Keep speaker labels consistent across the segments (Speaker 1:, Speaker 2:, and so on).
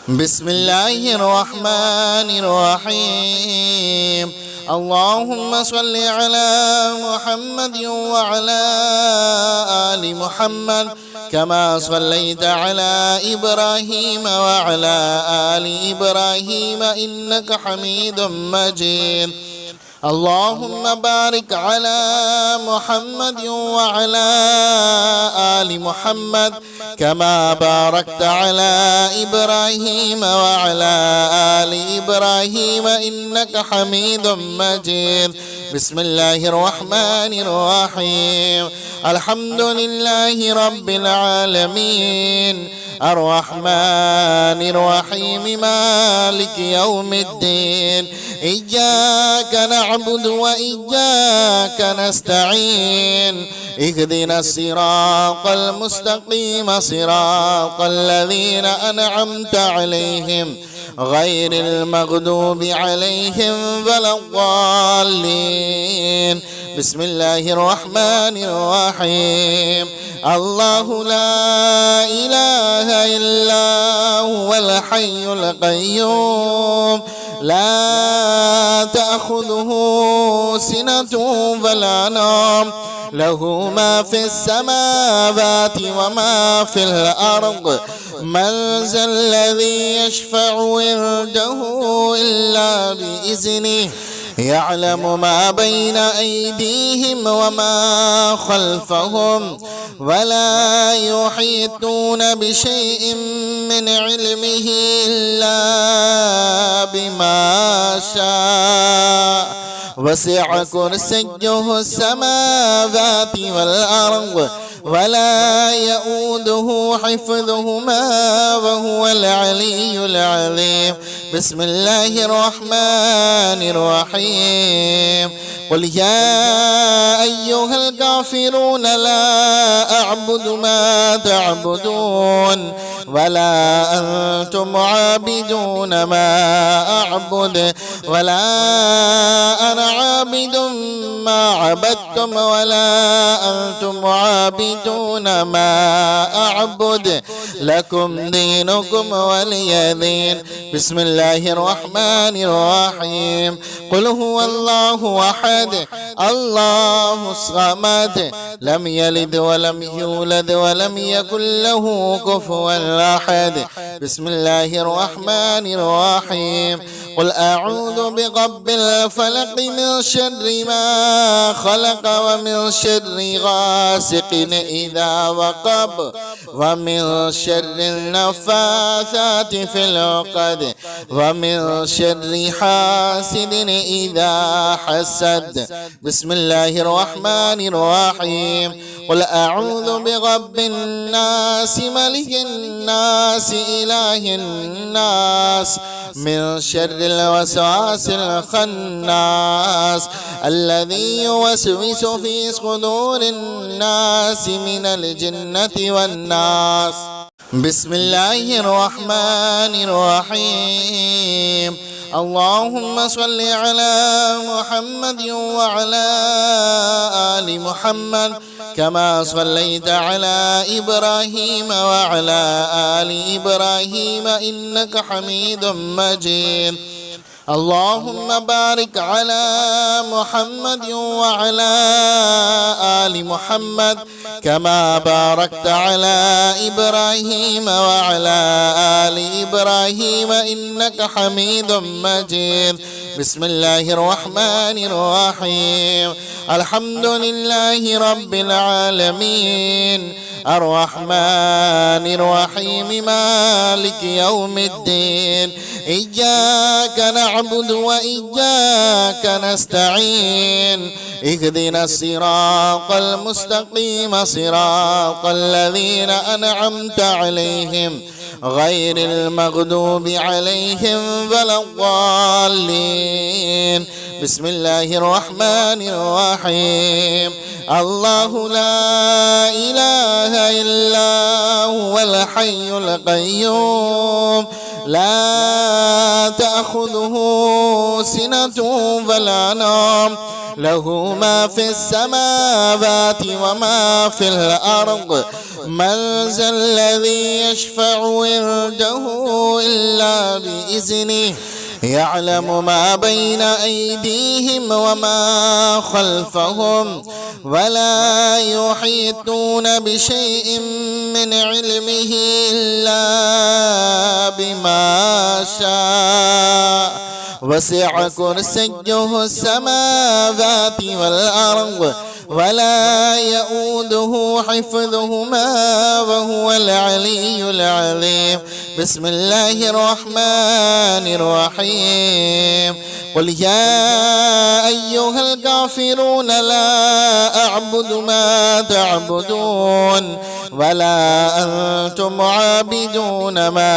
Speaker 1: بسم الله الرحمن الرحيم. اللهم صل على محمد وعلى آل محمد كما صليت على إبراهيم وعلى آل إبراهيم إنك حميد مجيد. اللهم بارك على محمد وعلى آل محمد كما باركت على إبراهيم وعلى آل إبراهيم إنك حميد مجيد. بسم الله الرحمن الرحيم. الحمد لله رب العالمين الرحمن الرحيم مالك يوم الدين. إياك نعبد وإياك نستعين. اهدنا الصراط المستقيم صراط الذين أنعمت عليهم غير المغضوب عليهم ولا الضالين. بسم الله الرحمن الرحيم. الله لا إله إلا هو الحي القيوم لا تأخذه سنة ولا نوم له ما في السماوات وما في الأرض. من ذا الذي يشفع عنده إلا بإذنه يعلم ما بين أيديهم وما خلفهم ولا يحيطون بشيء من علمه إلا بما شاء. وسع كرسيه السماوات والأرض ولا يؤوده حفظهما وهو العلي العظيم. بسم الله الرحمن الرحيم. قل يا أيها الكافرون لا أعبد ما تعبدون ولا أنتم عابدون ما أعبد ولا أنا عابد ما عبدتم ولا أنتم عابدون ما أعبد لكم دينكم ولي دين. بسم الله الرحمن الرحيم. قل هو الله أحد الله الصمد لم يلد ولم يولد ولم يكن له كفوا أحد. بسم الله الرحمن الرحيم. قل أعوذ برب الفلق من شر ما خلق ومن شر غاسق إذا وقب ومن شر النفاثات في العقد ومن شر حاسد إذا حسد. بسم الله الرحمن الرحيم. قل أعوذ برب الناس ملك الناس إله الناس من شر الوسواس الخناس الذي يوسوس في صدور الناس من الجنة والناس. بسم الله الرحمن الرحيم. اللهم صل على محمد وعلى آل محمد كما صليت على إبراهيم وعلى آل إبراهيم إنك حميد مجيد. اللهم بارك على محمد وعلى آل محمد كما باركت على إبراهيم وعلى آل إبراهيم إنك حميد مجيد. بسم الله الرحمن الرحيم. الحمد لله رب العالمين الرحمن الرحيم مالك يوم الدين. إياك نعبد وإياك نستعين. اهدنا الصراط المستقيم صراط الذين أنعمت عليهم غير المغضوب عليهم ولا الضالين. بسم الله الرحمن الرحيم. الله لا إله إلا هو الحي القيوم لا تأخذه سنة ولا نوم له ما في السماوات وما في الأرض من ذا الذي يشفع عنده إلا بإذنه يعلم ما بين أيديهم وما خلفهم ولا يحيطون بشيء من علمه إلا بما شاء وسع كرسيه السماوات والأرض ولا يؤوده حفظهما وهو العلي العظيم. بسم الله الرحمن الرحيم. قل يا أيها الكافرون لا أعبد ما تعبدون ولا أنتم عابدون ما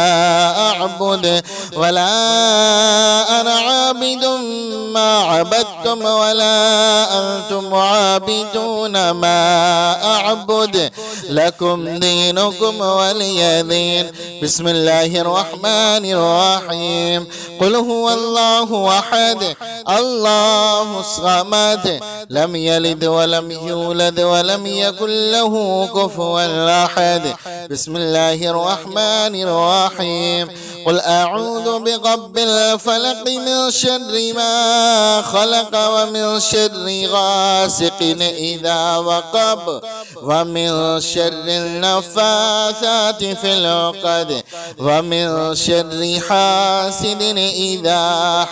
Speaker 1: أعبد ولا أنا عابد ما عبدتم ولا أنتم عابدون ما أعبد لكم دينكم ولي دين. بسم الله الرحمن الرحيم. قل هو الله أحد الله الصمد لم يلد ولم يولد ولم يكن له كفوا أحد. بسم الله الرحمن الرحيم. قل أعوذ برب الفلق من شر ما خلق ومن شر غاسق إذا وقب ومن شر النفاثات في العقد ومن شر حاسد إذا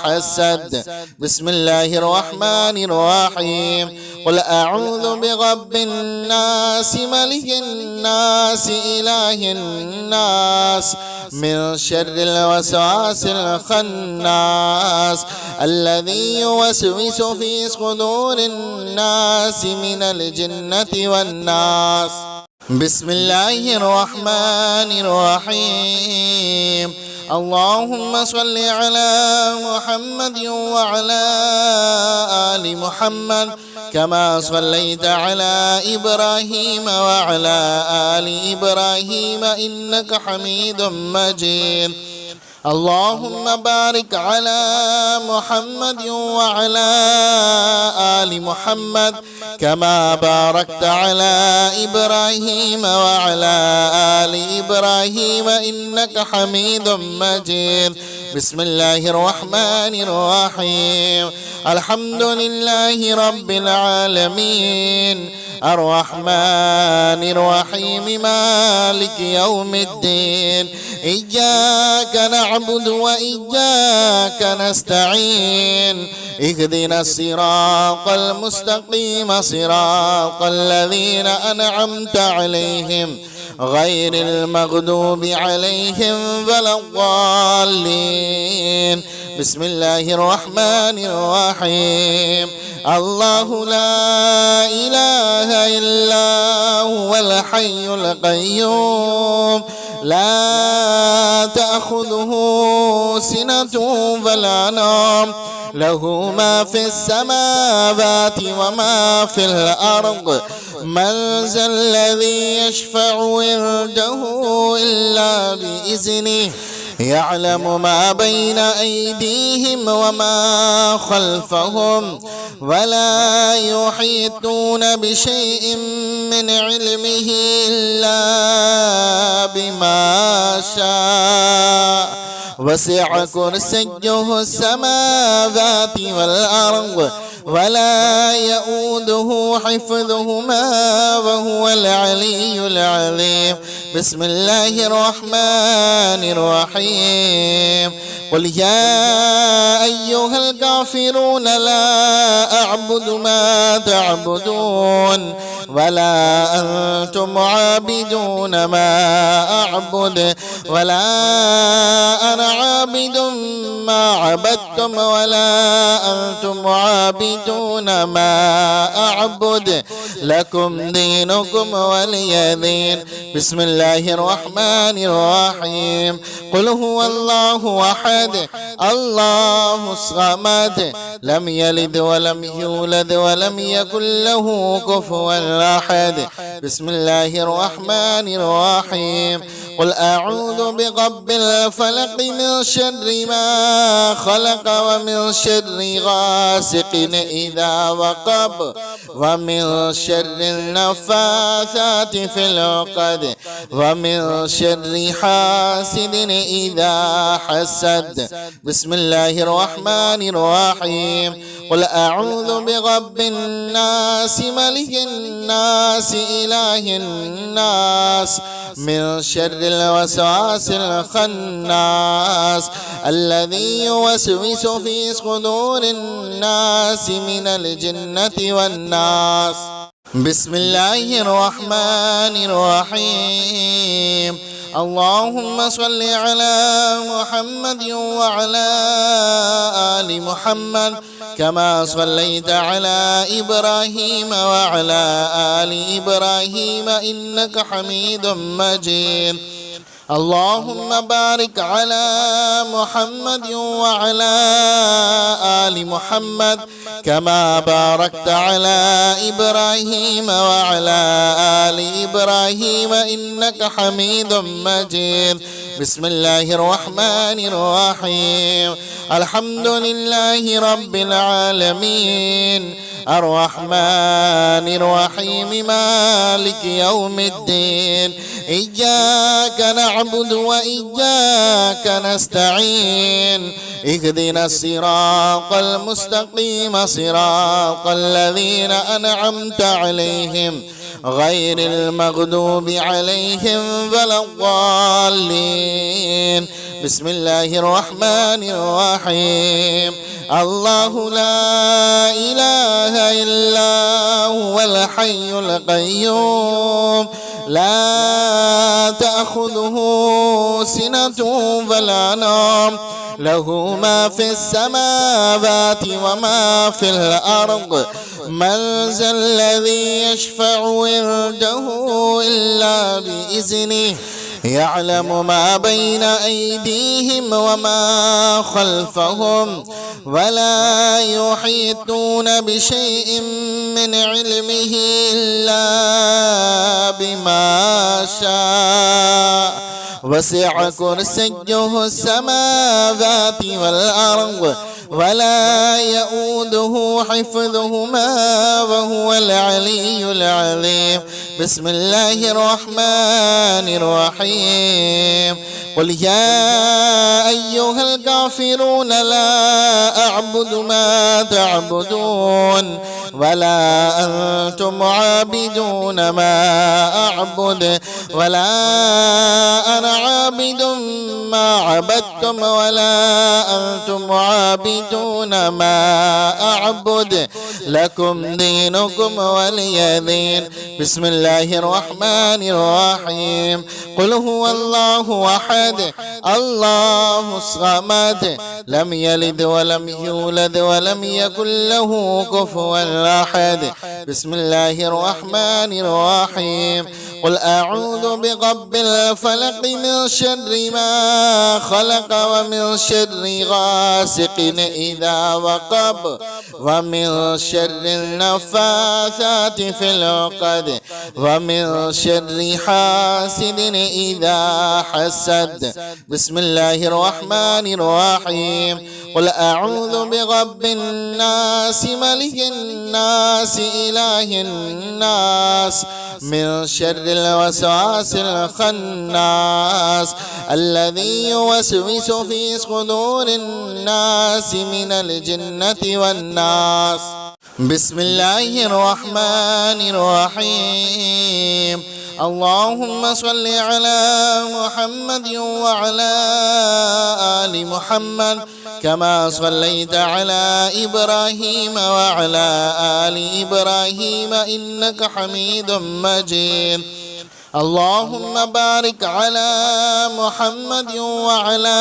Speaker 1: حسد. بسم الله الرحمن الرحيم. قل أعوذ برب الناس ملك الناس إله الناس من شر الوسواس الخناس الذي يوسوس في صدور الناس من الجنة والناس. بسم الله الرحمن الرحيم. اللهم صل على محمد وعلى آل محمد كما صليت على إبراهيم وعلى آل إبراهيم إنك حميد مجيد. اللهم بارك على محمد وعلى آل محمد كما باركت على إبراهيم وعلى آل إبراهيم إنك حميد مجيد. بسم الله الرحمن الرحيم. الحمد لله رب العالمين الرحمن الرحيم مالك يوم الدين. إياك نعبد وإياك نستعين اهدنا الصراط المستقيم صراط الذين أنعمت عليهم غير المغضوب عليهم ولا الضالين. بسم الله الرحمن الرحيم. الله لا إله إلا هو الحي القيوم لا تأخذه سنة ولا نوم له ما في السماوات وما في الأرض من ذا الذي يشفع عنده إلا بإذنه يعلم ما بين أيديهم وما خلفهم ولا يحيطون بشيء من علمه إلا بما شاء وسع كرسيه السماوات والأرض ولا يؤوده حفظهما وهو العلي العظيم. بسم الله الرحمن الرحيم. قل يا أيها الكافرون لا أعبد ما تعبدون ولا أنتم عابدون ما أعبد ولا أنا عابد ما عبدتم ولا أنتم عابدون ما أعبد لكم دينكم ولي دين. بسم الله الرحمن الرحيم. قل هو الله أحد الله الصمد لم يلد ولم يولد ولم يكن له كفوا أحد. بسم الله الرحمن الرحيم. قل أعوذ برب الفلق من شر ما خلق ومن شر غاسق إذا وقب ومن شر النفاثات في العقد ومن شر حاسد إذا حسد. بسم الله الرحمن الرحيم. قل أعوذ برب الناس ملك الناس إله الناس من شر الوسواس الخناس الذي يوسوس في صدور الناس من الجنة والناس. بسم الله الرحمن الرحيم. اللهم صل على محمد وعلى آل محمد كما صليت على إبراهيم وعلى آل إبراهيم إنك حميد مجيد. اللهم بارك على محمد وعلى آل محمد كما باركت على إبراهيم وعلى آل إبراهيم إنك حميد مجيد. بسم الله الرحمن الرحيم. الحمد لله رب العالمين الرحمن الرحيم مالك يوم الدين. إياك نعبد وإياك نستعين. اهدنا الصراط المستقيم صراط الذين أنعمت عليهم غير المغضوب عليهم ولا الضالين. بسم الله الرحمن الرحيم. الله لا إله إلا هو الحي القيوم لا تأخذه سنة ولا نوم له ما في السماوات وما في الأرض. من ذا الذي يشفع عنده إلا بإذنه يعلم ما بين أيديهم وما خلفهم ولا يحيطون بشيء من علمه إلا بما شاء. وسع كرسيه السماوات والأرض ولا يؤوده حفظهما وهو العلي العظيم. بسم الله الرحمن الرحيم. قل يا أيها الكافرون لا أعبد ما تعبدون ولا أنتم عابدون ما أعبد ولا أنا عابد ما عبدتم ولا أنتم عابدون ما أعبد لكم دينكم ولي دين. بسم الله الرحمن الرحيم. قل هو الله أحد الله الصمد لم يلد ولم يولد ولم يكن له كفوا أحد. بسم الله الرحمن الرحيم. قل أعوذ برب الفلق من شر ما خلق ومن شر غاسق إذا وقب ومن شر النفاثات في العقد ومن شر حاسد إذا حسد. بسم الله الرحمن الرحيم. قل أعوذ برب الناس ملك الناس إله الناس من شر الوسواس الخناس الذي يوسوس في صدور الناس من الجنة والناس. بسم الله الرحمن الرحيم. اللهم صل على محمد وعلى آل محمد كما صليت على إبراهيم وعلى آل إبراهيم إنك حميد مجيد. اللهم بارك على محمد وعلى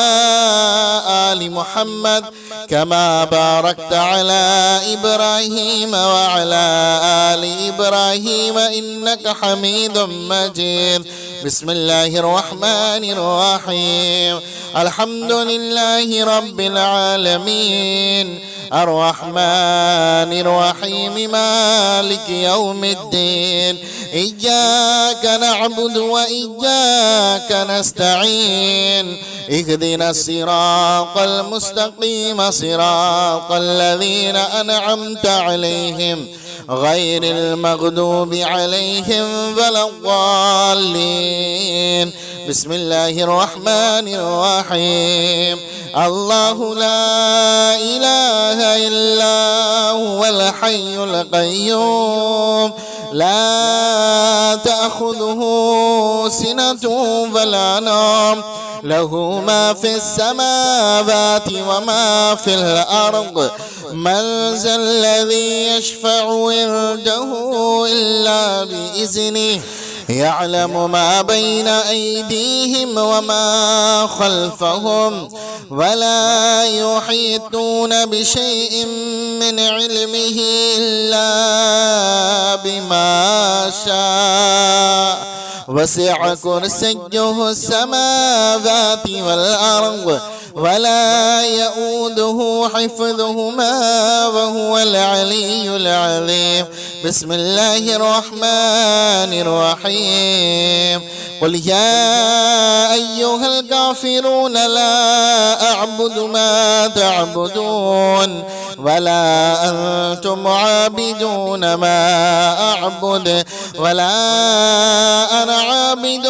Speaker 1: آل محمد كما باركت على إبراهيم وعلى آل إبراهيم إنك حميد مجيد. بسم الله الرحمن الرحيم. الحمد لله رب العالمين الرحمن الرحيم مالك يوم الدين إياك نعبد وإياك نستعين اهدنا الصراط المستقيم صراط الذين أنعمت عليهم غير المغضوب عليهم ولا الضالين. بسم الله الرحمن الرحيم. الله لا إله إلا هو الحي القيوم لا تأخذه سنة ولا نوم له ما في السماوات وما في الأرض من ذا الذي يشفع عنده إلا بإذنه يعلم ما بين أيديهم وما خلفهم ولا يحيطون بشيء من علمه إلا بما شاء وسع كرسيه السماوات والأرض ولا يؤوده حفظهما وهو العلي العظيم. بسم الله الرحمن الرحيم. قل يا أيها الكافرون لا أعبد ما تعبدون ولا أنتم عابدون ما أعبد ولا أنا عابد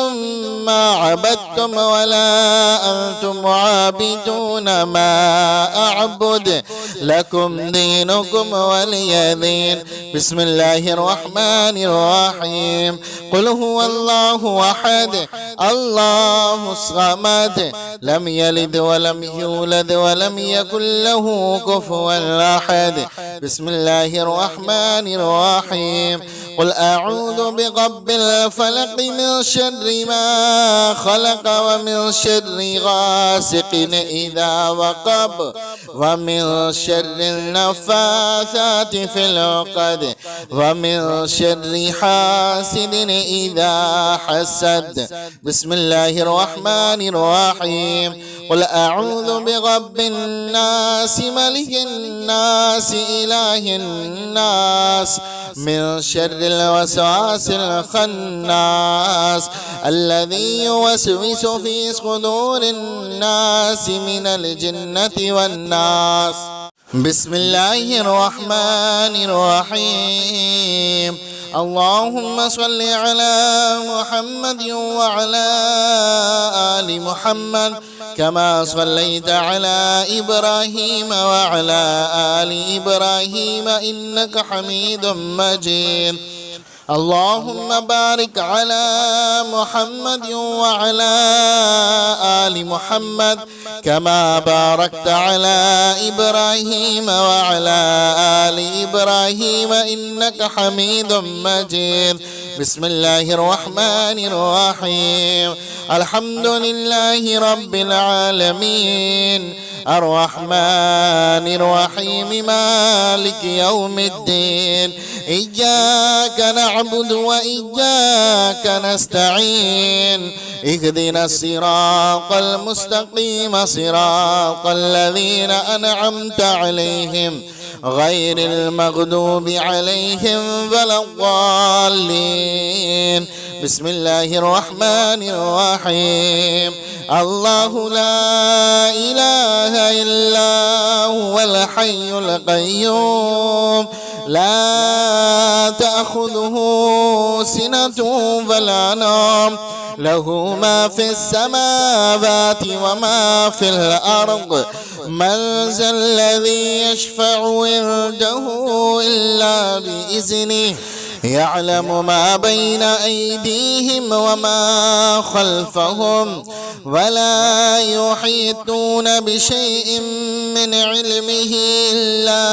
Speaker 1: ما عبدتم ولا أنتم عابدون ما أعبد لكم دينكم ولي دين. بسم الله الرحمن الرحيم. قل هو الله أحد الله الصمد لم يلد ولم يولد ولم يكن له كفوا أحد. بسم الله الرحمن الرحيم. قل أعوذ برب الفلق من شر ما خلق ومن شر غاسق إذا وقب ومن شر النفاثات في العقد ومن شر حاسد إذا حسد. بسم الله الرحمن الرحيم. قل أعوذ برب الناس ملك الناس إله الناس من شر الوسواس الخناس الذي يوسوس في صدور الناس من الجنة والناس. بسم الله الرحمن الرحيم. اللهم صل على محمد وعلى آل محمد كما صليت على إبراهيم وعلى آل إبراهيم إنك حميد مجيد. اللهم بارك على محمد وعلى آل محمد كما باركت على إبراهيم وعلى آل إبراهيم إنك حميد مجيد. بسم الله الرحمن الرحيم. الحمد لله رب العالمين الرحمن الرحيم مالك يوم الدين إياك نعبد وإياك نستعين اهدنا الصراط المستقيم صراط الذين أنعمت عليهم غير المغضوب عليهم ولا الضالين. بسم الله الرحمن الرحيم. الله لا إله إلا هو الحي القيوم لا تأخذه سنة ولا نوم له ما في السماوات وما في الأرض من ذا الذي يشفع عنده إلا بإذنه يعلم ما بين أيديهم وما خلفهم ولا يحيطون بشيء من علمه إلا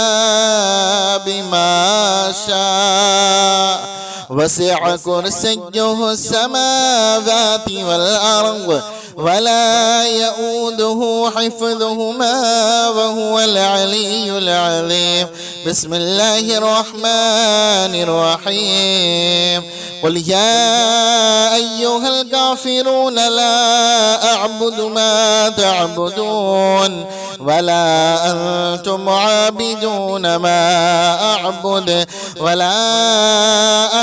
Speaker 1: بما شاء وسع كرسيه السماوات والأرض ولا يؤوده حفظهما وهو العلي العظيم. بسم الله الرحمن الرحيم. قل يا أيها الكافرون لا أعبد ما تعبدون ولا أنتم عابدون ما أعبد ولا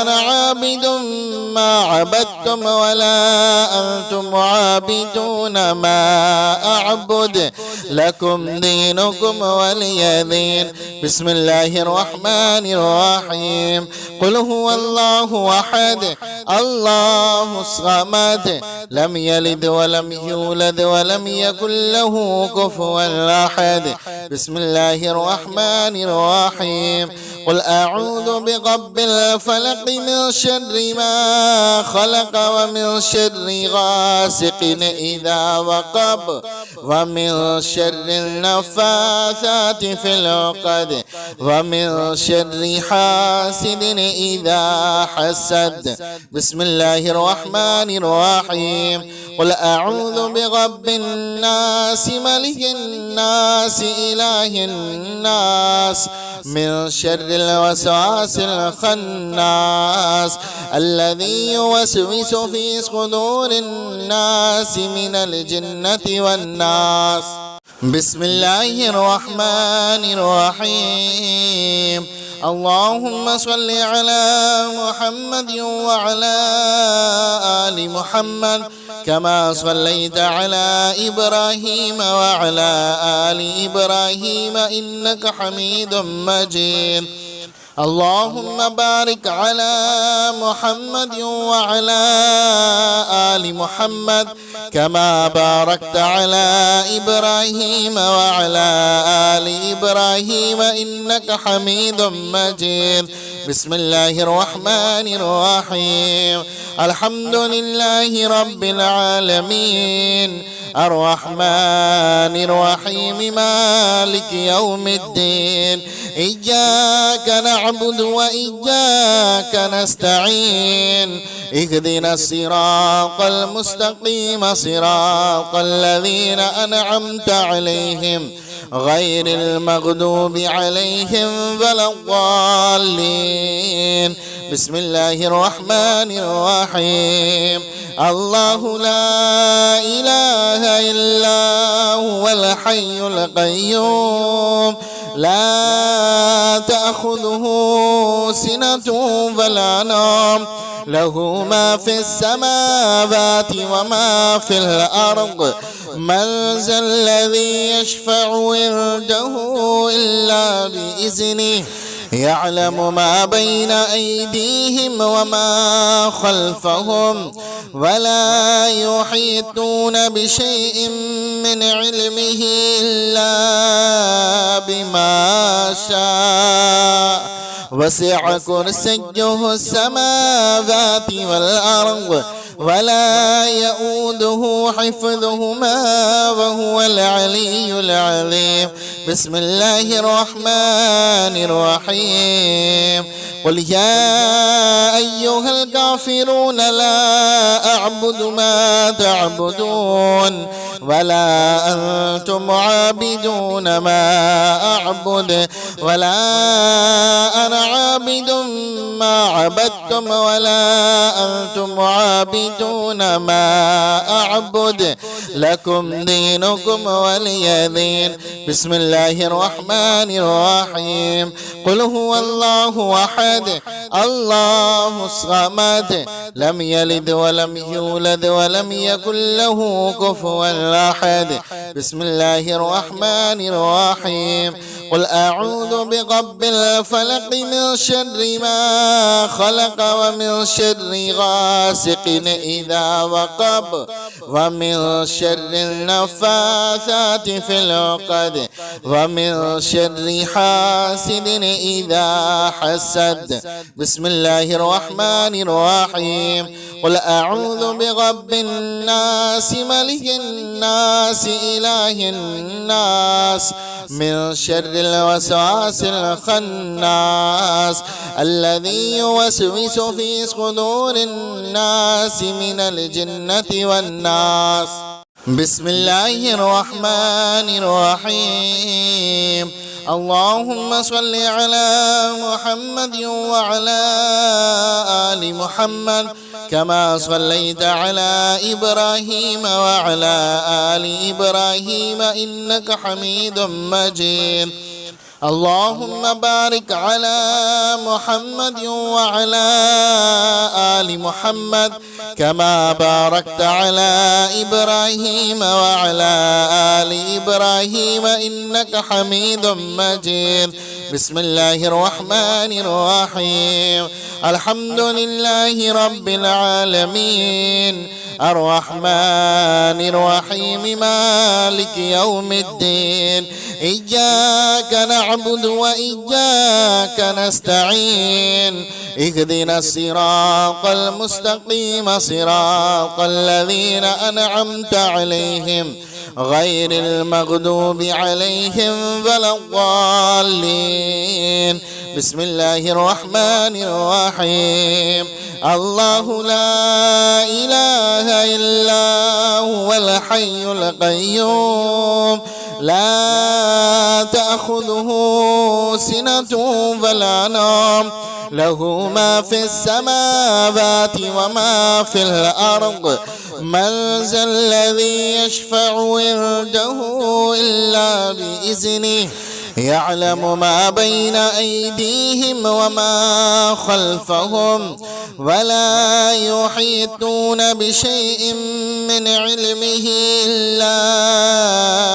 Speaker 1: أنا عابد ما عبدتم ولا أنتم عابدون ما أعبد لكم دينكم ولي دين. بسم الله الرحمن الرحيم. قل هو الله أحد الله الصمد لم يلد ولم يولد ولم يكن له كفوا أحد. بسم الله الرحمن الرحيم. قل أعوذ برب الفلق من شر ما خلق ومن شر غاسق إذا وقب ومن شر النفاثات في العقد ومن شر حاسد إذا حسد. بسم الله الرحمن الرحيم. قل أعوذ برب الناس ملك الناس إله الناس من شر الوسواس الخناس الذي يوسوس في صدور الناس من الجنة والناس. بسم الله الرحمن الرحيم. اللهم صل على محمد وعلى آل محمد كما صليت على إبراهيم وعلى آل إبراهيم إنك حميد مجيد. اللهم بارك على محمد وعلى آل محمد كما باركت على إبراهيم وعلى آل إبراهيم إنك حميد مجيد. بسم الله الرحمن الرحيم. الحمد لله رب العالمين الرحمن الرحيم مالك يوم الدين. إياك نعبد وإياك نستعين. اهدنا الصراط المستقيم صراط الذين أنعمت عليهم غير المغضوب عليهم ولا الضالين. بسم الله الرحمن الرحيم. الله لا إله إلا هو الحي القيوم لا تأخذه سنة ولا نوم له ما في السماوات وما في الأرض. من ذا الذي يشفع عنده إلا بإذنه يعلم ما بين أيديهم وما خلفهم ولا يحيطون بشيء من علمه إلا بما شاء. وسع كرسيه السماوات والأرض ولا يؤوده حفظهما وهو العلي العظيم. بسم الله الرحمن الرحيم. قل يا أيها الكافرون لا أعبد ما تعبدون ولا أنتم عابدون ما أعبد ولا أنا عابد ما عبدتم ولا أنتم عابدون ما أعبد لكم دينكم ولي دين. بسم الله الرحمن الرحيم. قل هو الله أحد الله الصمد لم يلد ولم يولد ولم يكن له كفوا أحد. بسم الله الرحمن الرحيم. قل أعوذ برب الفلق من شر ما خلق ومن شر غاسق إذا وقب ومن شر النفاثات في العقد ومن شر حاسد إذا حسد. بسم الله الرحمن الرحيم. قل أعوذ برب الناس ملك الناس إله الناس من شر الوسواس الخناس الذي يوسوس في صدور الناس من الجنة والناس. بسم الله الرحمن الرحيم. اللهم صل على محمد وعلى آل محمد كما صليت على إبراهيم وعلى آل إبراهيم إنك حميد مجيد. اللهم بارك على محمد وعلى آل محمد كما باركت على إبراهيم وعلى آل إبراهيم إنك حميد مجيد. بسم الله الرحمن الرحيم. الحمد لله رب العالمين الرحمن الرحيم مالك يوم الدين. إياك نعبد وإياك نستعين. اهدنا الصراط المستقيم صراط الذين أنعمت عليهم غير المغضوب عليهم ولا الضالين. بسم الله الرحمن الرحيم. الله لا إله إلا هو الحي القيوم لا تأخذه سنة ولا نوم له ما في السماوات وما في الأرض. من ذا الذي يشفع عنده إلا بإذنه يعلم ما بين أيديهم وما خلفهم ولا يحيطون بشيء من علمه إلا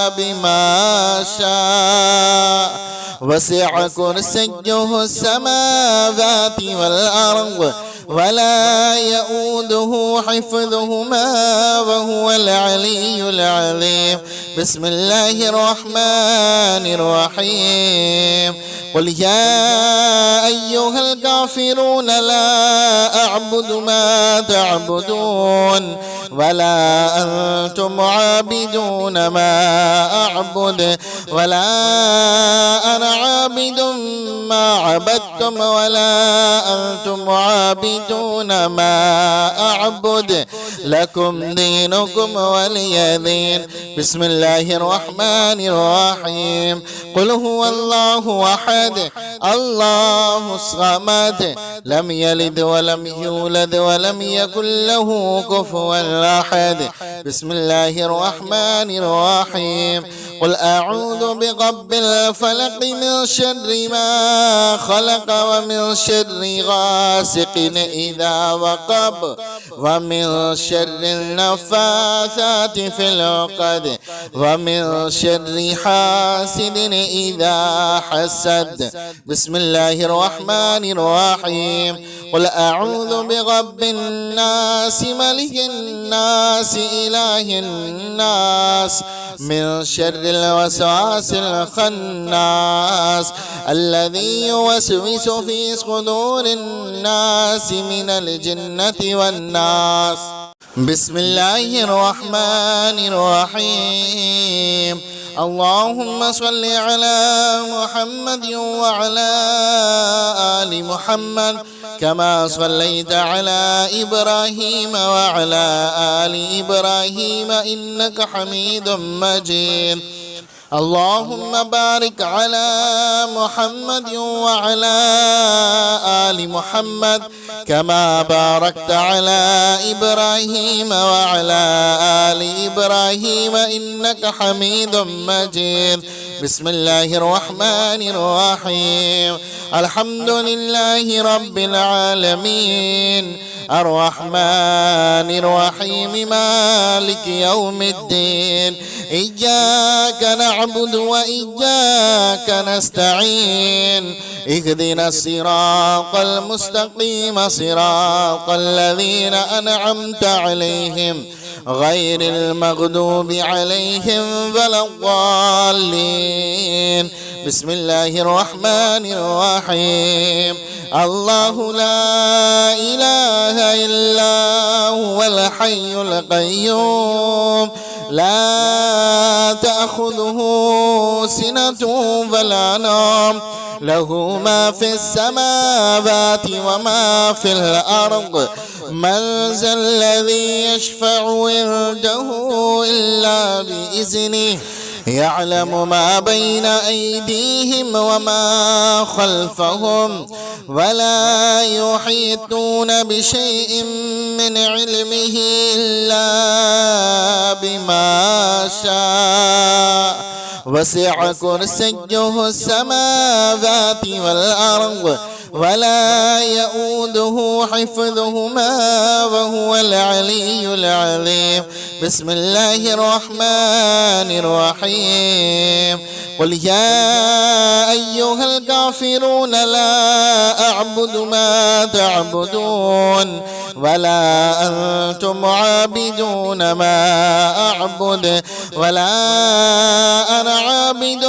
Speaker 1: بما شاء. وسع كرسيه السماوات والأرض ولا يؤوده حفظهما وهو العلي العظيم. بسم الله الرحمن الرحيم. قل يا أيها الكافرون لا أعبد ما تعبدون ولا أنتم عابدون ما أعبد ولا أنا عابد ما عبدتم ولا أنتم عابدون ما أعبد لكم دينكم ولي دين. بسم الله الرحمن الرحيم. قل هو الله أحد الله الصمد لم يلد ولم يولد ولم يكن له كفوا أحد. بسم الله الرحمن الرحيم. قل أعوذ برب الفلق من شر ما خلق ومن شر غاسق إذا وقب ومن شر النفاثات في العقد ومن شر حاسد إذا حسد. بسم الله الرحمن الرحيم. قل أعوذ برب الناس ملك الناس إله الناس من شر الوسواس الخناس الذي يوسوس في صدور الناس من الجنة والناس. بسم الله الرحمن الرحيم. اللهم صل على محمد وعلى آل محمد كما صليت على إبراهيم وعلى آل إبراهيم إنك حميد مجيد. اللهم بارك على محمد وعلى آل محمد كما باركت على إبراهيم وعلى آل إبراهيم إنك حميد مجيد. بسم الله الرحمن الرحيم. الحمد لله رب العالمين الرحمن الرحيم مالك يوم الدين. إياك نعبد وإياك نستعين. اهدنا الصراط المستقيم صراط الذين أنعمت عليهم غير المغضوب عليهم ولا الضالين. بسم الله الرحمن الرحيم الله لا إله إلا هو الحي القيوم لا تأخذه سنة ولا نوم له ما في السماوات وما في الأرض من ذا الذي يشفع عنده إلا بإذنه يعلم ما بين أيديهم وما خلفهم ولا يحيطون بشيء من علمه إلا بما شاء وسع كرسيه السماوات والأرض ولا يؤوده حفظهما وهو العلي العظيم بسم الله الرحمن الرحيم قل يا أيها الكافرون لا أعبد ما تعبدون ولا أنتم عابدون ما أعبد ولا أنا عابد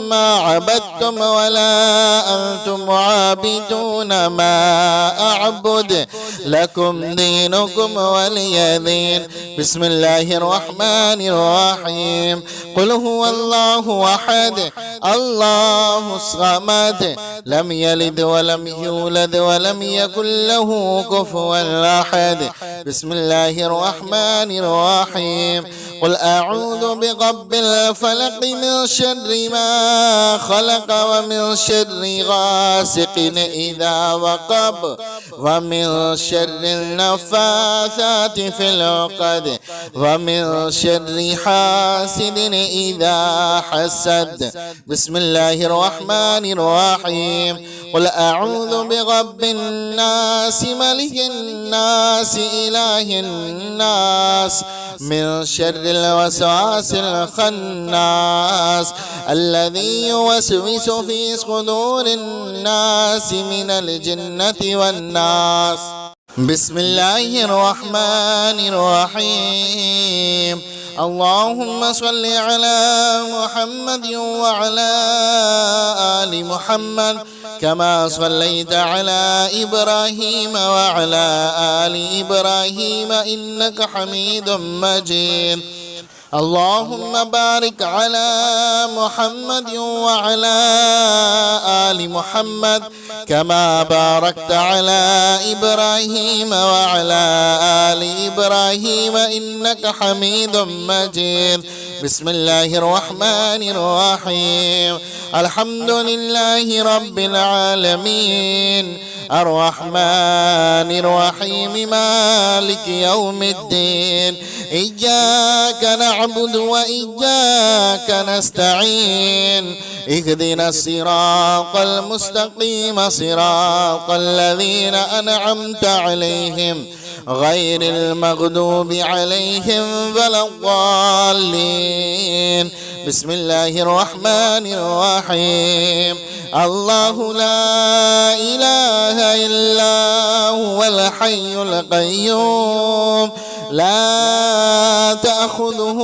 Speaker 1: ما عبدتم ولا أنتم عابدون ما أعبد لكم دينكم ولي دين بسم الله الرحمن الرحيم قل هو الله أحد الله الصمد لم يلد ولم يولد ولم يكن له كفوا أحد بسم الله الرحمن الرحيم قل أعوذ برب الفلق من شر ما خلق ومن شر غاسق إذا وقب ومن شر النفاثات في العقد ومن شر حاسد إذا حسد بسم الله الرحمن الرحيم قل أعوذ برب الناس ملك الناس إله الناس من شر الوسواس الخناس الذي يوسوس في صدور الناس من الجنة والناس بسم الله الرحمن الرحيم اللهم صل على محمد وعلى آل محمد كما صليت على إبراهيم وعلى آل إبراهيم إنك حميد مجيد اللهم بارك على محمد وعلى آل محمد كما باركت على إبراهيم وعلى آل إبراهيم إنك حميد مجيد بسم الله الرحمن الرحيم الحمد لله رب العالمين الرحمن الرحيم مالك يوم الدين إياك نعبد وإياك نستعين اهدنا الصراط المستقيم صراط الذين أنعمت عليهم غير المغضوب عليهم ولا الضالين بسم الله الرحمن الرحيم الله لا إله إلا هو الحي القيوم لا تأخذه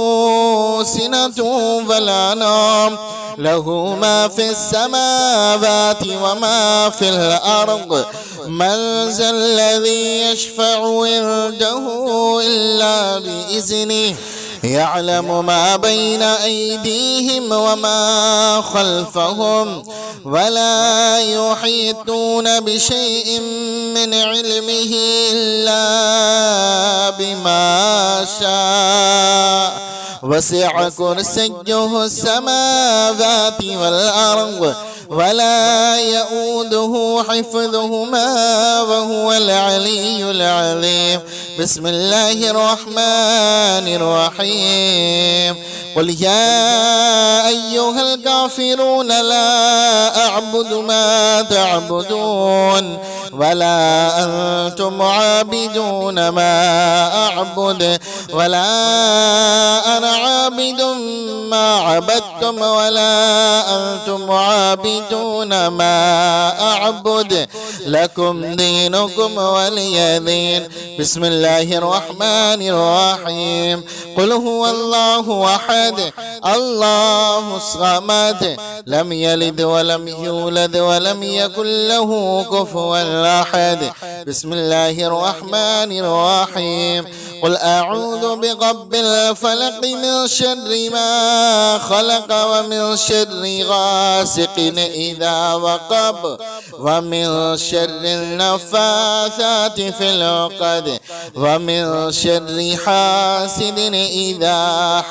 Speaker 1: سنة ولا نوم له ما في السماوات وما في الأرض من ذا الذي يشفع عنده إلا بإذنه يعلم ما بين أيديهم وما خلفهم ولا يحيطون بشيء من علمه إلا بما شاء وسع كرسيه السماوات والأرض ولا يؤوده حفظهما وهو العلي العظيم بسم الله الرحمن الرحيم قل يا أيها الكافرون لا أعبد ما تعبدون ولا أنتم عابدون ما أعبد ولا أنا عابد ما عبدتم ولا أنتم عابدون ما أعبد لكم دينكم ولي دين. بسم الله الرحمن الرحيم. قل هو الله أحد الله الصمد لم يلد ولم يولد ولم يكن له كفوا أحد. بسم الله الرحمن الرحيم. قل أعوذ برب الفلق من شر ما خلق ومن شر غاسق إذا وقب ومن شر النفاثات في العقد ومن شر حاسد إذا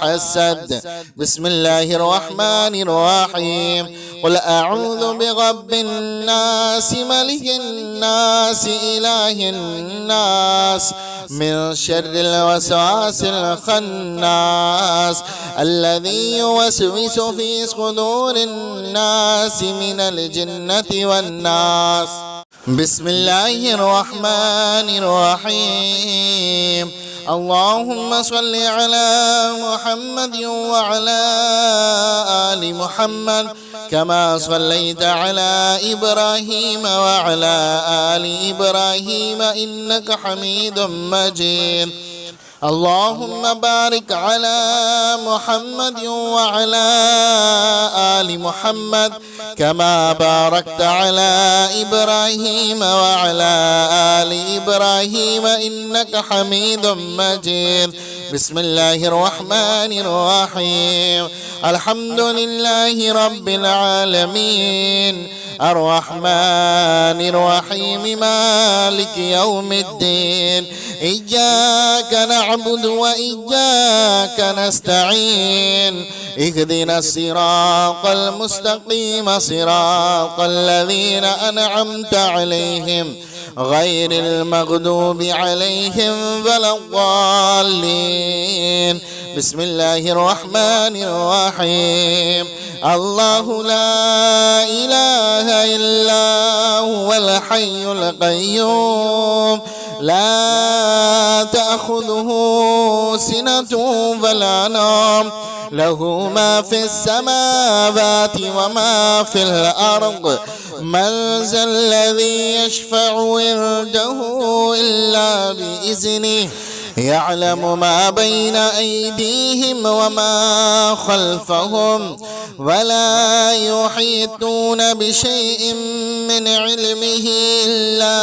Speaker 1: حسد. بسم الله الرحمن الرحيم. قل أعوذ برب الناس ملك الناس إله الناس من شر الوسواس الخناس الذي يوسوس في صدور الناس من الجنة والناس. بسم الله الرحمن الرحيم. اللهم صل على محمد وعلى آل محمد كما صليت على إبراهيم وعلى آل إبراهيم إنك حميد مجيد. اللهم بارك على محمد وعلى آل محمد كما باركت على إبراهيم وعلى آل إبراهيم إنك حميد مجيد. بسم الله الرحمن الرحيم. الحمد لله رب العالمين الرحمن الرحيم مالك يوم الدين. إياك نعبد وإياك نستعين. اهدنا الصراط المستقيم صراط الذين أنعمت عليهم غير المغضوب عليهم ولا الضالين. بسم الله الرحمن الرحيم. الله لا إله إلا هو الحي القيوم لا تأخذه سنة ولا نوم له ما في السماوات وما في الأرض. من ذا الذي يشفع عنده إلا بإذنه يعلم ما بين أيديهم وما خلفهم ولا يحيطون بشيء من علمه إلا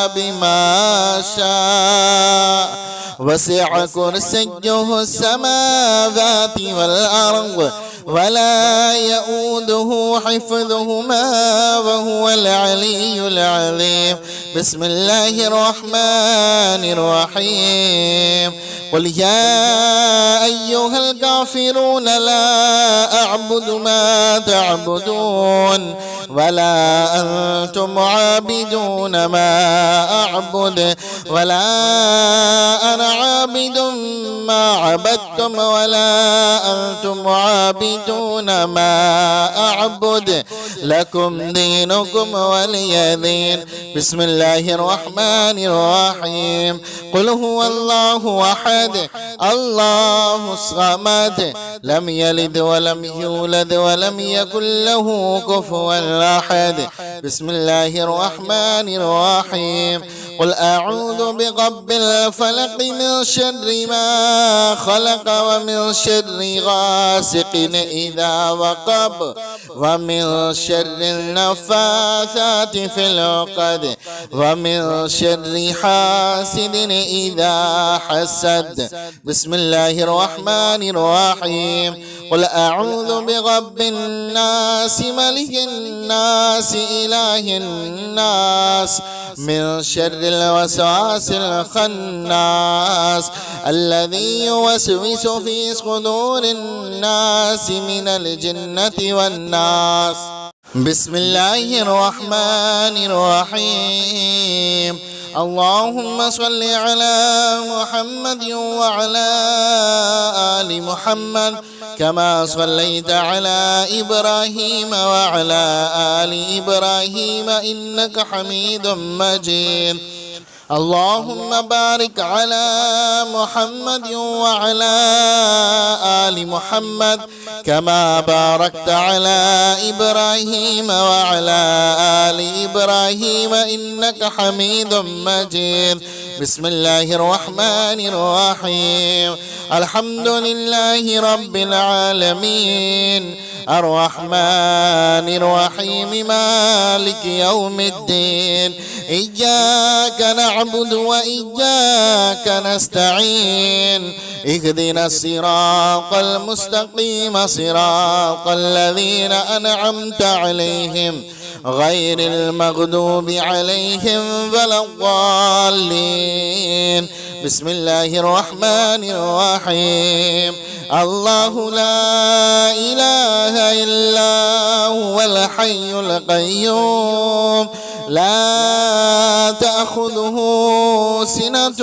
Speaker 1: بما شاء. وسع كرسيه السماوات والأرض ولا يؤوده حفظهما وهو العلي العظيم. بسم الله الرحمن الرحيم. قل يا أيها الكافرون لا أعبد ما تعبدون ولا أنتم عابدون ما أعبد ولا أنا عابد ما عبدتم ولا أنتم عابدون ما أعبد لكم دينكم ولي دين. بسم الله الرحمن الرحيم. قل هو الله أحد الله الصمد لم يلد ولم يولد ولم يكن له كفوا أحد. بسم الله الرحمن الرحيم. قل أعوذ برب الفلق من شر ما خلق ومن شر غاسق إذا وقب ومن شر النفاثات في العقد ومن شر حاسد إذا حسد. بسم الله الرحمن الرحيم. قل أعوذ برب الناس ملك الناس إله الناس من شر الوسواس الخناس الذي يوسوس في صدور الناس من الجنة والناس. بسم الله الرحمن الرحيم. اللهم صل على محمد وعلى آل محمد كما صليت على إبراهيم وعلى آل إبراهيم إنك حميد مجيد. اللهم بارك على محمد وعلى آل محمد كما باركت على إبراهيم وعلى آل إبراهيم إنك حميد مجيد. بسم الله الرحمن الرحيم. الحمد لله رب العالمين الرحمن الرحيم مالك يوم الدين. إياك نعبد وإياك نستعين. اهدنا الصراط المستقيم صراط الذين أنعمت عليهم غير المغضوب عليهم ولا الضالين. بسم الله الرحمن الرحيم. الله لا إله إلا هو الحي القيوم لا تأخذه سنة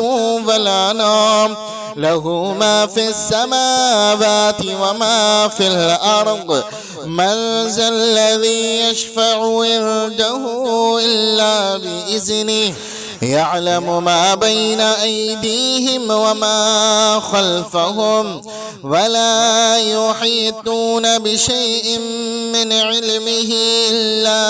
Speaker 1: ولا نوم له ما في السماوات وما في الأرض. من ذا الذي يشفع عنده إلا بإذنه يعلم ما بين أيديهم وما خلفهم ولا يحيطون بشيء من علمه إلا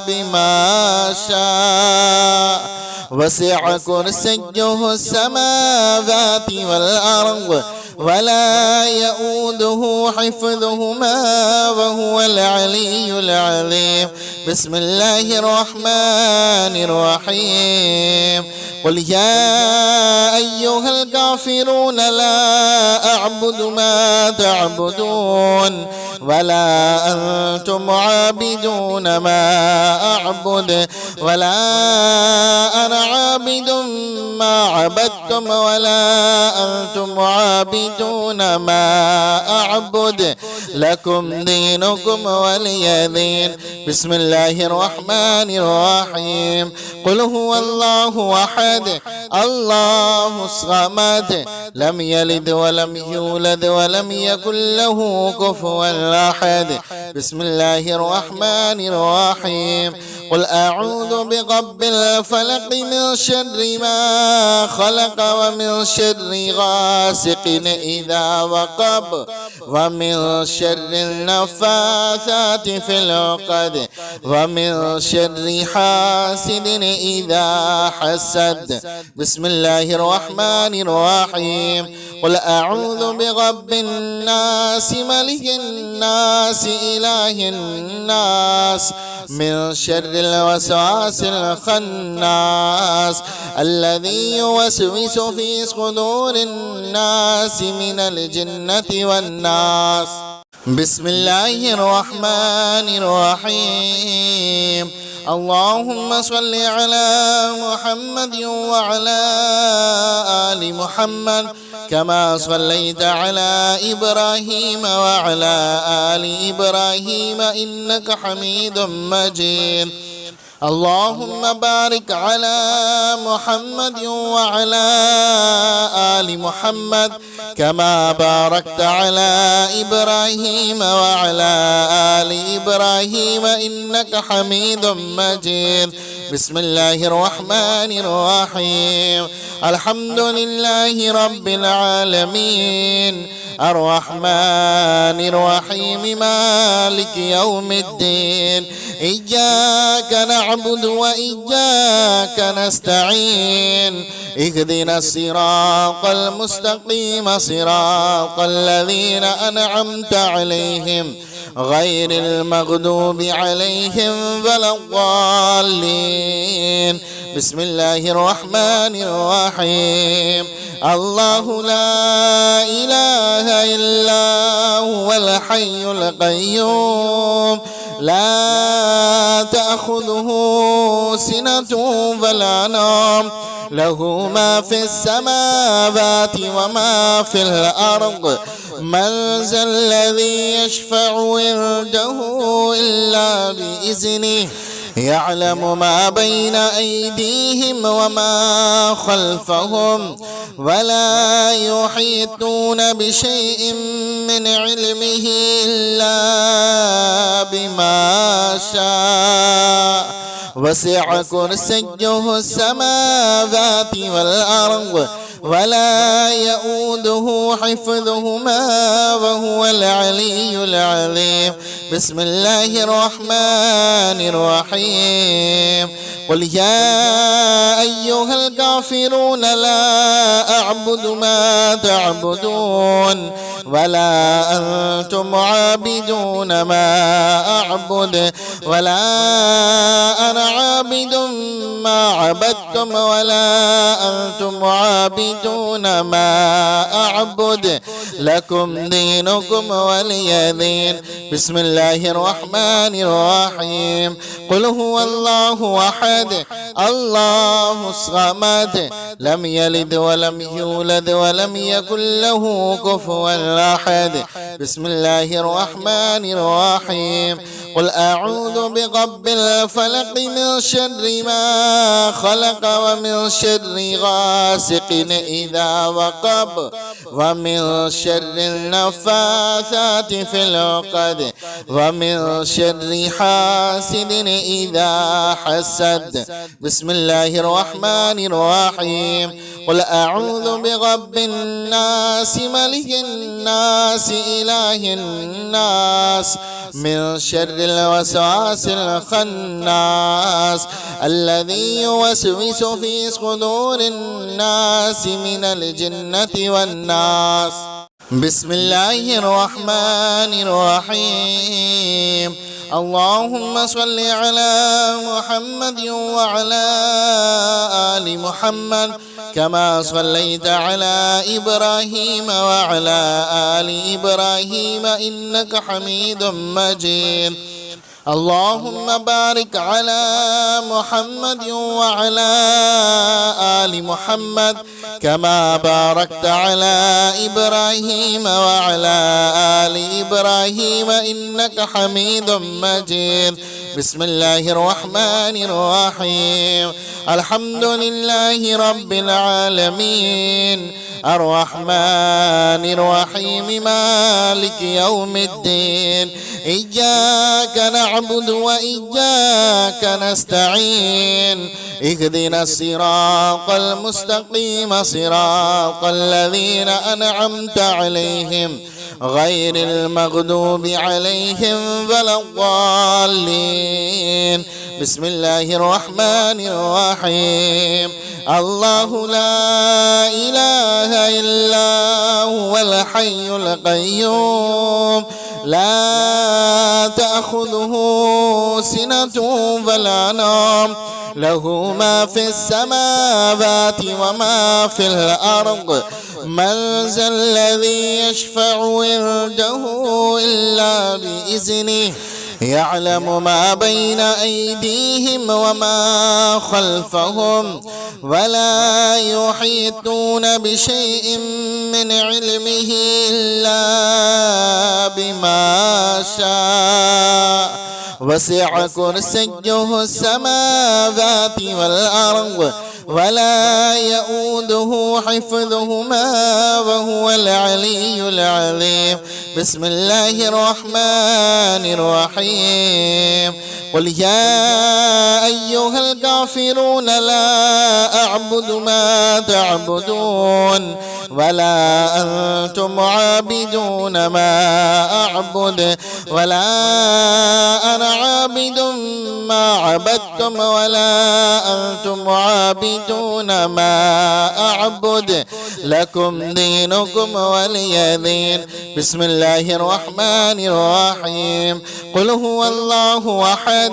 Speaker 1: بما شاء. وسع كرسيه السماوات والأرض ولا يؤوده حفظهما وهو العلي العظيم. بسم الله الرحمن الرحيم. قل يا أيها الكافرون لا أعبد ما تعبدون ولا أنتم عابدون ما أعبد ولا أنا عابد ما عبدتم ولا أنتم عابدون ما أعبد لكم دينكم ولي دين. بسم الله الرحمن الرحيم. قل هو الله أحد الله الصمد لم يلد ولم يولد ولم يكن له كفوا أحد. بسم الله الرحمن الرحيم. قل أعوذ برب الفلق من شر ما خلق ومن شر غاسق إذا وقب ومن شر النفاثات في العقد ومن شر حاسد إذا حسد. بسم الله الرحمن الرحيم. قل أعوذ برب الناس ملك الناس إله الناس من شر الوسواس الخناس الذي يوسوس في صدور الناس من الجنة والناس. بسم الله الرحمن الرحيم. اللهم صل على محمد وعلى آل محمد كما صليت على إبراهيم وعلى آل إبراهيم إنك حميد مجيد. اللهم بارك على محمد وعلى آل محمد كما باركت على إبراهيم وعلى آل إبراهيم إنك حميد مجيد. بسم الله الرحمن الرحيم. الحمد لله رب العالمين الرحمن الرحيم مالك يوم الدين. إياك نعبد وإياك نستعين. اهدنا الصراط المستقيم صراط الذين أنعمت عليهم غير المغضوب عليهم ولا الضالين. بسم الله الرحمن الرحيم. الله لا إله إلا هو الحي القيوم لا تأخذه سنة ولا نوم له ما في السماوات وما في الأرض. من ذا الذي يشفع عنده إلا بإذنه يعلم ما بين أيديهم وما خلفهم ولا يحيطون بشيء من علمه إلا بما شاء وسع كرسيه السماوات والأرض ولا يؤوده حفظهما وهو العلي العظيم. بسم الله الرحمن الرحيم. قل يا أيها الكافرون لا أعبد ما تعبدون ولا أنتم عابدون ما أعبد ولا أنا عابد ما عبدتم ولا أنتم عابدون ما أعبد لكم دينكم ولي دين. بسم الله الرحمن الرحيم. قل هو الله أحد الله الصمد لم يلد ولم يولد ولم يكن له كفوا أحد. بسم الله الرحمن الرحيم. قل أعوذ برب الفلق من شر ما خلق ومن شر غاسق إذا وقب ومن شر النفاثات في العقد ومن شر حاسد إذا حسد. بسم الله الرحمن الرحيم. قل أعوذ برب الناس ملك الناس إله الناس من شر الوسواس الخناس الذي يوسوس في صدور الناس من الجنة والناس. بسم الله الرحمن الرحيم. اللهم صل على محمد وعلى آل محمد كما صليت على إبراهيم وعلى آل إبراهيم إنك حميد مجيد. اللهم بارك على محمد وعلى آل محمد كما باركت على إبراهيم وعلى آل إبراهيم إنك حميد مجيد. بسم الله الرحمن الرحيم. الحمد لله رب العالمين الرحمن الرحيم مالك يوم الدين. إياك نعبد وإياك نستعين اهدنا الصراط المستقيم صراط الذين أنعمت عليهم غير المغضوب عليهم ولا الضالين. بسم الله الرحمن الرحيم. الله لا إله إلا هو الحي القيوم لا تأخذه سنة ولا نوم له ما في السماوات وما في الأرض من ذا الذي يشفع عنده إلا بإذنه يعلم ما بين أيديهم وما خلفهم ولا يحيطون بشيء من علمه إلا بما شاء وسع كرسيه السماوات والأرض ولا يؤوده حفظهما وهو العلي العظيم. بسم الله الرحمن الرحيم. قل يا أيها الكافرون لا أعبد ما تعبدون ولا أنتم عابدون ما أعبد ولا أنا عابد ما عبدتم ولا أنتم عابدون ما أعبد لكم دينكم ولي دين. بسم الله الرحمن الرحيم. قل هو الله أحد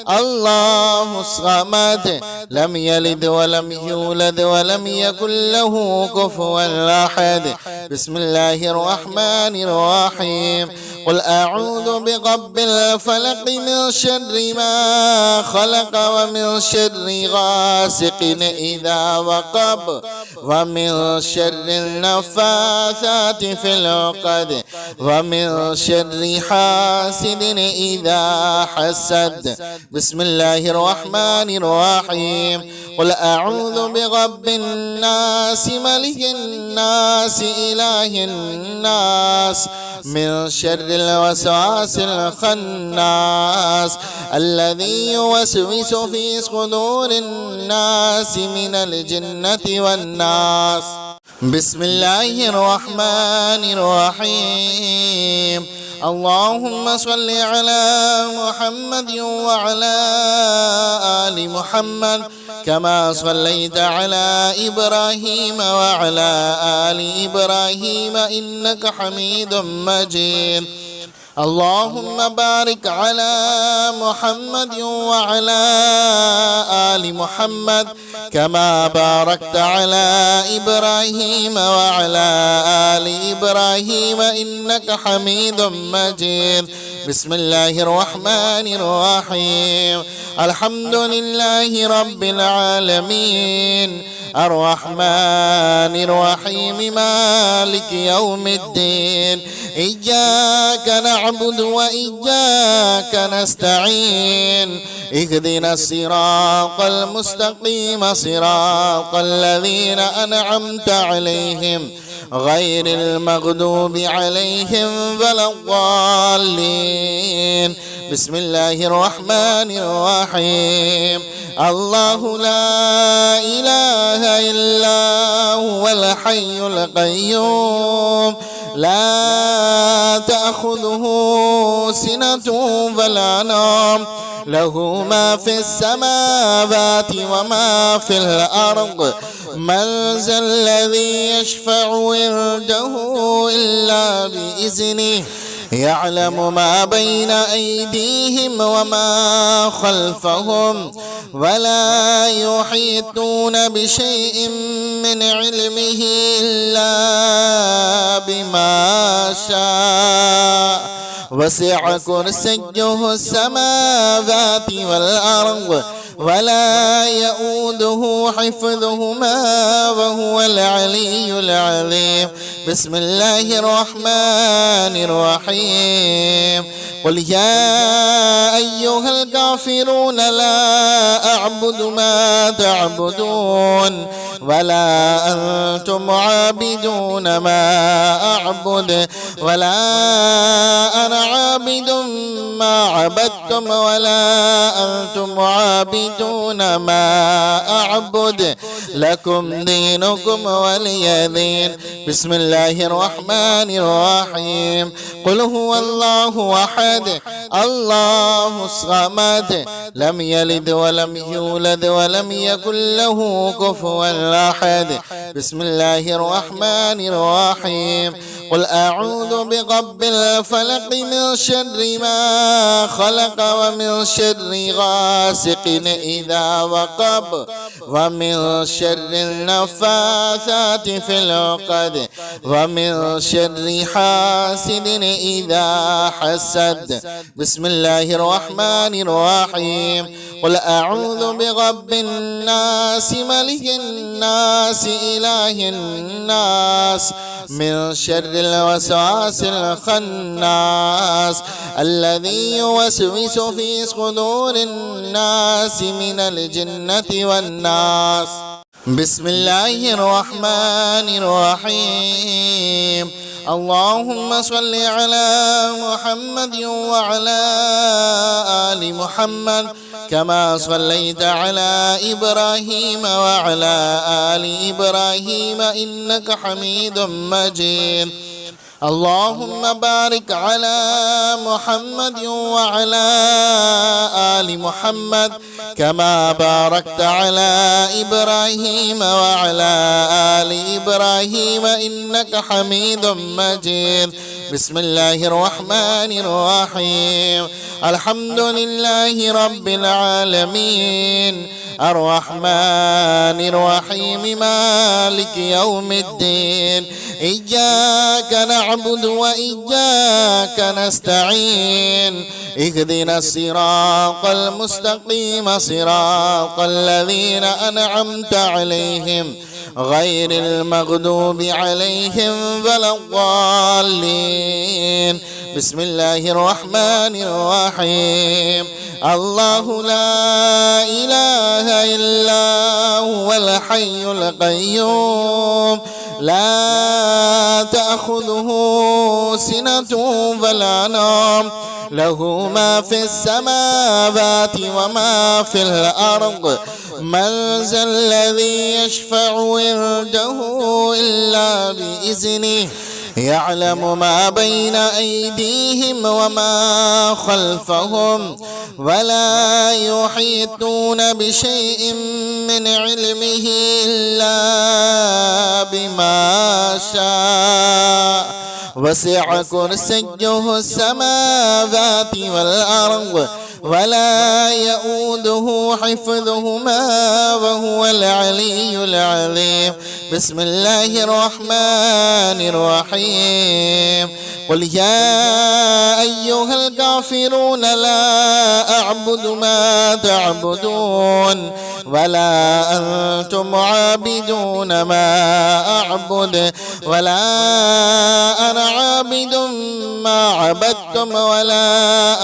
Speaker 1: الله الصمد لم يلد ولم يولد ولم يكن له كفوا أحد. بسم الله الرحمن الرحيم. قل أعوذ برب الفلق من شر ما خلق ومن شر غاسق إذا وقب ومن شر النفاثات في العقد ومن شر حاسد إذا حسد. بسم الله الرحمن الرحيم. قل أعوذ برب الناس ملك الناس إله الناس من شر الوسواس الخناس الذي يوسوس في صدور الناس من الجنة والناس. بسم الله الرحمن الرحيم. اللهم صل على محمد وعلى آل محمد كما صليت على إبراهيم وعلى آل إبراهيم إنك حميد مجيد. اللهم بارك على محمد وعلى آل محمد كما باركت على إبراهيم وعلى آل إبراهيم إنك حميد مجيد. بسم الله الرحمن الرحيم. الحمد لله رب العالمين الرحمن الرحيم مالك يوم الدين. إياك نعبد وإياك نستعين. اهدنا الصراط المستقيم صراط الذين أنعمت عليهم غير المغضوب عليهم ولا الضالين. بسم الله الرحمن الرحيم. الله لا إله إلا هو الحي القيوم لا تأخذه سنة ولا نوم له ما في السماوات وما في الأرض. من ذا الذي يشفع عنده إلا بإذنه يعلم ما بين أيديهم وما خلفهم ولا يحيطون بشيء من علمه إلا بما شاء. وسع كرسيه السماوات والأرض ولا يؤوده حفظهما وهو العلي العظيم. بسم الله الرحمن الرحيم. قل يا أيها الكافرون لا أعبد ما تعبدون ولا أنتم عابدون ما أعبد ولا أنا عابد ما عبدتم ولا أنتم عابدون ما أعبد لكم دينكم ولي دين. بسم الله الرحمن الرحيم. قل هو الله أحد الله الصمد لم يلد ولم يولد ولم يكن له كفوا أحد. بسم الله الرحمن الرحيم. قل أعوذ برب الفلق من شر ما خلق ومن شر غاسق إذا وقب ومن شر النفاثات في العقد ومن شر حاسد إذا حسد. بسم الله الرحمن الرحيم. قل أعوذ برب الناس ملك الناس إله الناس من شر الوسواس الخناس الذي يوسوس في صدور الناس من الجنة والناس. بسم الله الرحمن الرحيم. اللهم صل على محمد وعلى آل محمد كما صليت على إبراهيم وعلى آل إبراهيم إنك حميد مجيد. اللهم بارك على محمد وعلى آل محمد كما باركت على إبراهيم وعلى آل إبراهيم إنك حميد مجيد. بسم الله الرحمن الرحيم. الحمد لله رب العالمين الرحمن الرحيم مالك يوم الدين إياك نعبد وإياك نستعين اهدنا الصراط المستقيم صراط الذين أنعمت عليهم غير المغضوب عليهم ولا الضالين. بسم الله الرحمن الرحيم. الله لا إله إلا هو الحي القيوم لا تأخذه سنة ولا نوم له ما في السماوات وما في الأرض من ذا الذي يشفع عنده إلا بإذنه يعلم ما بين أيديهم وما خلفهم ولا يحيطون بشيء من علمه إلا بما شاء وسع كرسيه السماوات والأرض ولا يؤوده حفظهما وهو العلي العظيم. بسم الله الرحمن الرحيم. قل يا أيها الكافرون لا أعبد ما تعبدون ولا أنتم عابدون ما أعبد ولا أنا عابد ما عبدتم ولا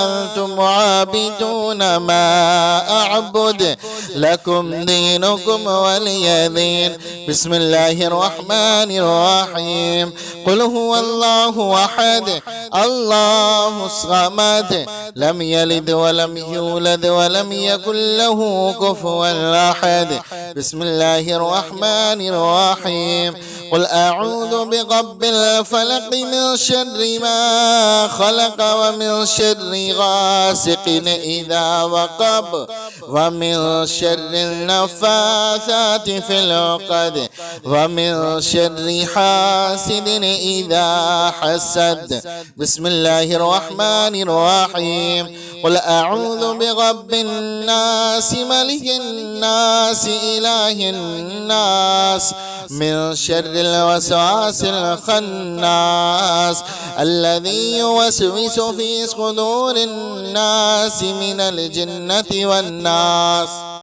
Speaker 1: أنتم عابدون ما أعبد لكم دينكم ولي دين. بسم الله الرحمن الرحيم. قل هو الله أحد الله الصمد لم يلد ولم يولد ولم يكن له كفوا أحد. بسم الله الرحمن الرحيم. قل أعوذ برب الفلق من شر ما خلق ومن شر غاسق إذا وقب ومن شر النفاثات في العقد ومن شر حاسد إذا حسد. بسم الله الرحمن الرحيم. قل أعوذ برب الناس ملك الناس إله الناس من شر الوسواس الخناس الذي يوسوس في صدور الناس من الجنة والناس.